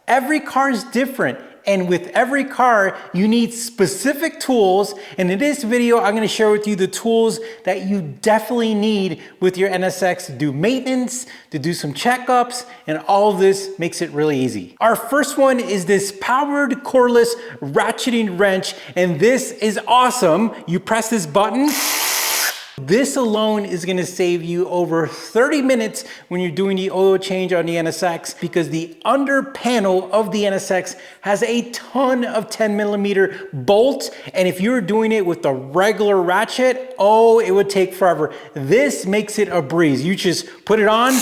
Every car is different. And with every car, you need specific tools. And in this video, I'm gonna share with you the tools that you definitely need with your NSX to do maintenance, to do some checkups, and all of this makes it really easy. Our first one is this powered cordless ratcheting wrench. And this is awesome. You press this button. This alone is gonna save you over 30 minutes when you're doing the oil change on the NSX, because the under panel of the NSX has a ton of 10mm bolts. And if you're doing it with the regular ratchet, oh, it would take forever. This makes it a breeze. You just put it on,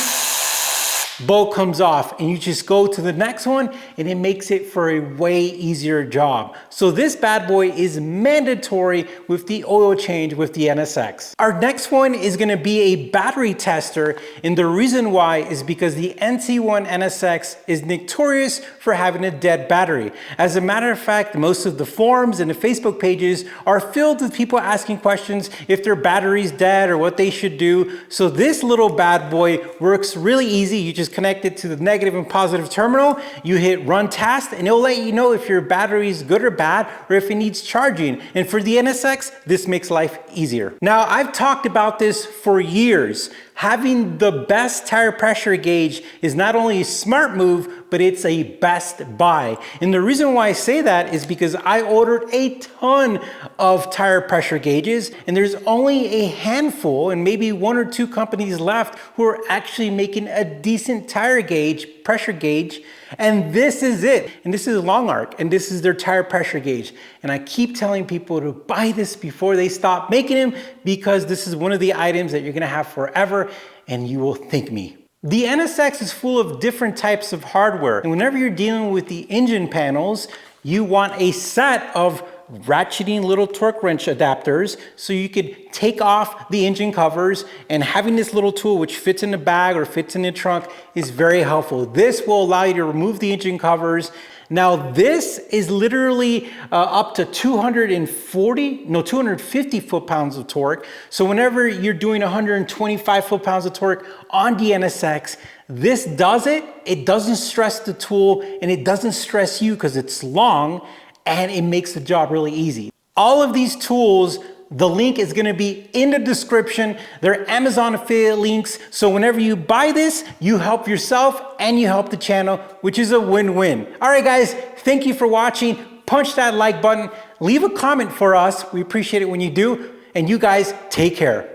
bolt comes off, and you just go to the next one, and it makes it for a way easier job. So this bad boy is mandatory with the oil change with the NSX. Our next one is gonna be a battery tester, and the reason why is because the NC1-NSX is notorious for having a dead battery. As a matter of fact, most of the forums and the Facebook pages are filled with people asking questions if their battery's dead or what they should do. So this little bad boy works really easy. You just connect it to the negative and positive terminal, you hit run task, and it'll let you know if your battery is good or bad, or if it needs charging. And for the NSX, this makes life easier. Now, I've talked about this for years. Having the best tire pressure gauge is not only a smart move, but it's a best buy. And the reason why I say that is because I ordered a ton of tire pressure gauges, and there's only a handful and maybe one or two companies left who are actually making a decent tire gauge, pressure gauge. And this is it. And this is Long Arc, and this is their tire pressure gauge. And I keep telling people to buy this before they stop making them, because this is one of the items that you're gonna have forever, and you will thank me. The NSX is full of different types of hardware. And whenever you're dealing with the engine panels, you want a set of ratcheting little torque wrench adapters so you could take off the engine covers, and having this little tool which fits in the bag or fits in the trunk is very helpful. This will allow you to remove the engine covers. Now this is literally up to 250 foot-pounds of torque. So whenever you're doing 125 foot-pounds of torque on the NSX, this does it. It doesn't stress the tool, and it doesn't stress you because it's long, and it makes the job really easy. All of these tools, the link is gonna be in the description. They're Amazon affiliate links. So whenever you buy this, you help yourself and you help the channel, which is a win-win. All right, guys, thank you for watching. Punch that like button. Leave a comment for us. We appreciate it when you do. And you guys, take care.